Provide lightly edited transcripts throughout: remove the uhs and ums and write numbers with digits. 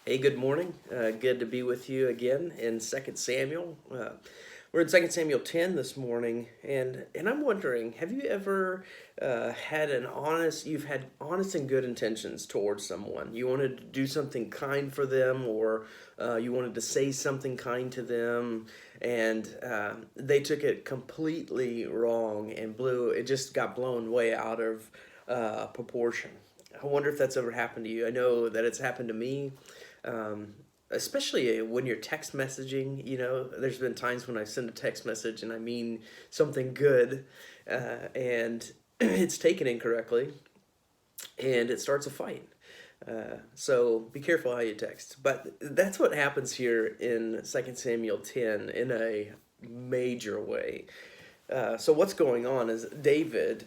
Hey, good morning. Good to be with you again in Second Samuel. We're in Second Samuel 10 this morning, and I'm wondering, have you ever you've had honest and good intentions towards someone? You wanted to do something kind for them, or you wanted to say something kind to them, and they took it completely wrong and it just got blown way out of proportion. I wonder if that's ever happened to you. I know that it's happened to me, um, especially when you're text messaging. There's been times when I send a text message and I mean something good, and it's taken incorrectly, and it starts a fight. So be careful how you text. But that's what happens here in Second Samuel 10 in a major way. So what's going on is David,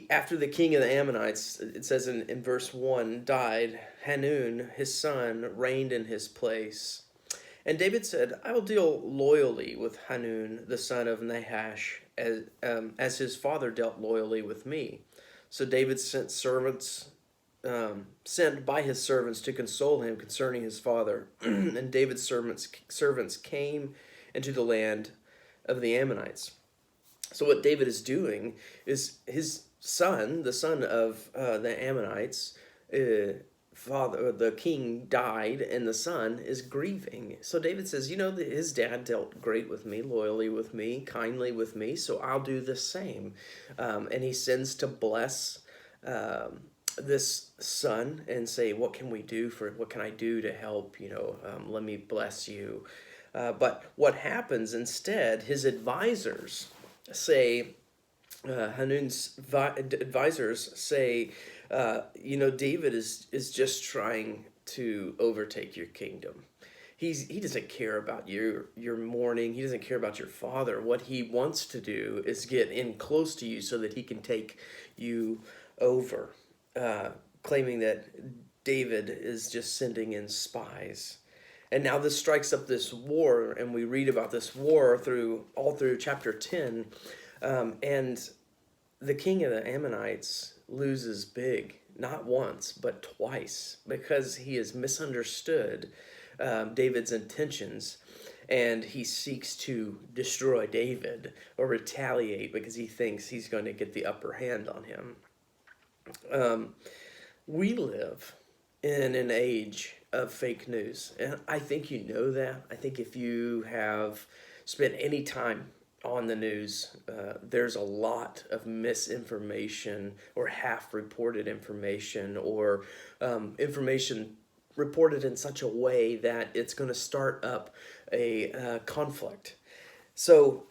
after the king of the Ammonites, it says in verse 1, died, Hanun, his son, reigned in his place. And David said, I will deal loyally with Hanun, the son of Nahash, as his father dealt loyally with me. So David sent by his servants to console him concerning his father. And David's servants came into the land of the Ammonites. So what David is doing is his son, the son of the Ammonites, the king died, and the son is grieving. So David says, his dad dealt great with me, loyally with me, kindly with me, so I'll do the same. And he sends to bless this son and say, what can I do to help? Let me bless you. But what happens instead, his advisors say, Hanun's advisors say, David is just trying to overtake your kingdom. He doesn't care about your mourning. He doesn't care about your father. What he wants to do is get in close to you so that he can take you over, claiming that David is just sending in spies. And now this strikes up this war, and we read about this war all through chapter 10. And the king of the Ammonites loses big, not once, but twice, because he has misunderstood David's intentions, and he seeks to destroy David or retaliate because he thinks he's going to get the upper hand on him. We live in an age of fake news, and I think you know that. I think if you have spent any time on the news, there's a lot of misinformation or half reported information, or information reported in such a way that it's going to start up a conflict. So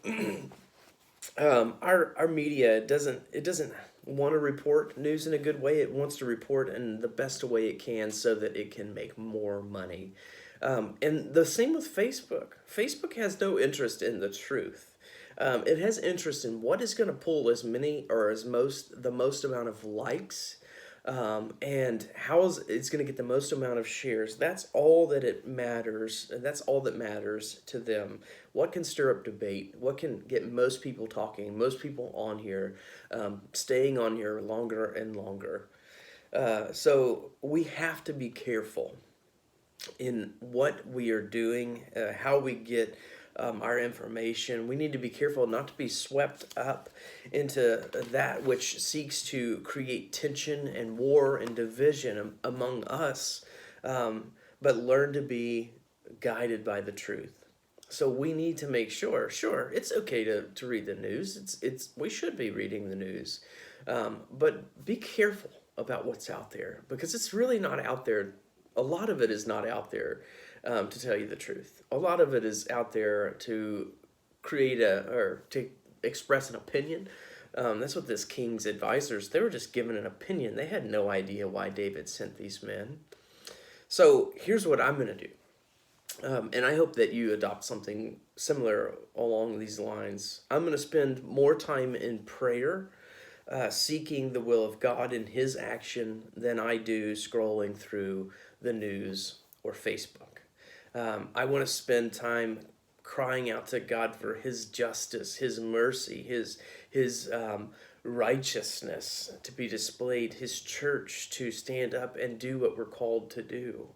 our media doesn't want to report news in a good way. It wants to report in the best way it can so that it can make more money. And the same with Facebook. Facebook has no interest in the truth. It has interest in what is going to pull as many or the most amount of likes, and it's going to get the most amount of shares. That's all that it matters. That's all that matters to them. What can stir up debate? What can get most people talking? Most people on here, staying on here longer and longer. So we have to be careful in what we are doing, how we get our information. We need to be careful not to be swept up into that which seeks to create tension and war and division among us, but learn to be guided by the truth. So we need to make sure it's okay to read the news. We should be reading the news, but be careful about what's out there, because it's really not out there. A lot of it is not out there, to tell you the truth. A lot of it is out there to to express an opinion. That's what this king's advisors, they were just given an opinion. They had no idea why David sent these men. So here's what I'm going to do. And I hope that you adopt something similar along these lines. I'm going to spend more time in prayer, seeking the will of God in His action, than I do scrolling through the news or Facebook. I want to spend time crying out to God for His justice, His mercy, His righteousness to be displayed, His church to stand up and do what we're called to do.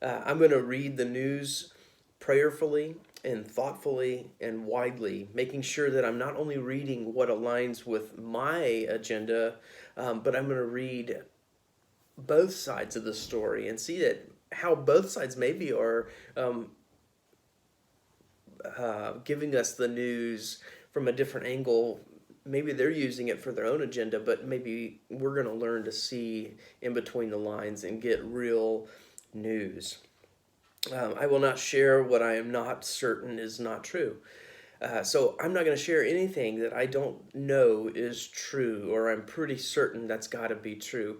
I'm going to read the news prayerfully and thoughtfully and widely, making sure that I'm not only reading what aligns with my agenda, but I'm going to read both sides of the story and see that how both sides maybe are giving us the news from a different angle. Maybe they're using it for their own agenda, but maybe we're going to learn to see in between the lines and get real news. I will not share what I am not certain is not true. So I'm not going to share anything that I don't know is true, or I'm pretty certain that's got to be true.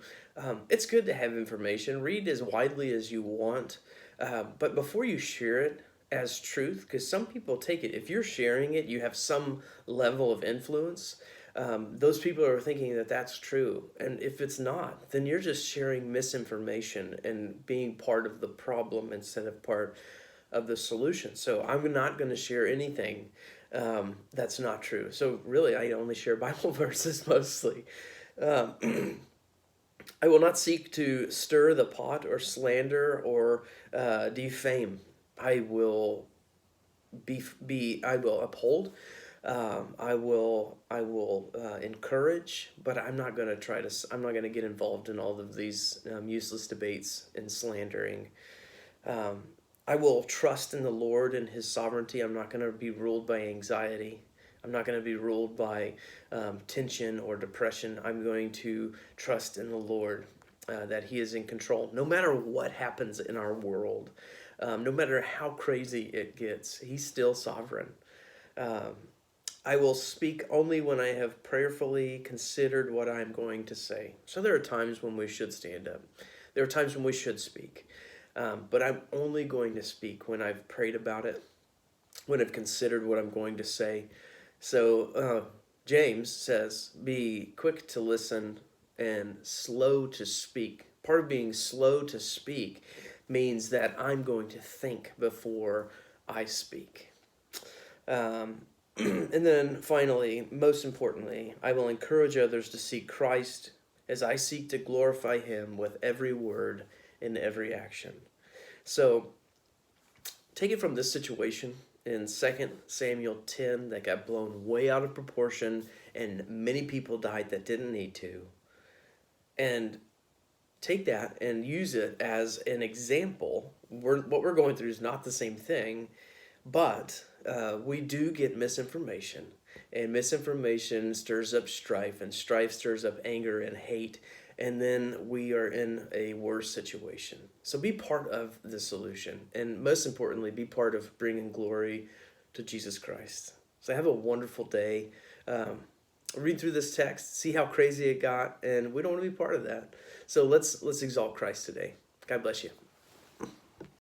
It's good to have information. Read as widely as you want, but before you share it as truth, because some people take it, if you're sharing it, you have some level of influence. Those people are thinking that that's true. And if it's not, then you're just sharing misinformation and being part of the problem instead of part of the solution. So I'm not going to share anything that's not true. So really, I only share Bible verses mostly. Um, I will not seek to stir the pot or slander or defame. I will I will uphold. I will encourage, but I'm not going to try to. I'm not going to get involved in all of these useless debates and slandering. Um, I will trust in the Lord and His sovereignty. I'm not going to be ruled by anxiety. I'm not going to be ruled by tension or depression. I'm going to trust in the Lord that He is in control. No matter what happens in our world, no matter how crazy it gets, He's still sovereign. Um, I will speak only when I have prayerfully considered what I'm going to say. So there are times when we should stand up. There are times when we should speak. But I'm only going to speak when I've prayed about it, when I've considered what I'm going to say. So James says, be quick to listen and slow to speak. Part of being slow to speak means that I'm going to think before I speak. And then finally, most importantly, I will encourage others to seek Christ as I seek to glorify Him with every word and every action. So take it from this situation in 2 Samuel 10 that got blown way out of proportion and many people died that didn't need to. And take that and use it as an example. What we're going through is not the same thing, but we do get misinformation, and misinformation stirs up strife, and strife stirs up anger and hate, and then we are in a worse situation. So be part of the solution, and most importantly, be part of bringing glory to Jesus Christ. So have a wonderful day. Read through this text, see how crazy it got, and we don't want to be part of that. So let's exalt Christ today. God bless you.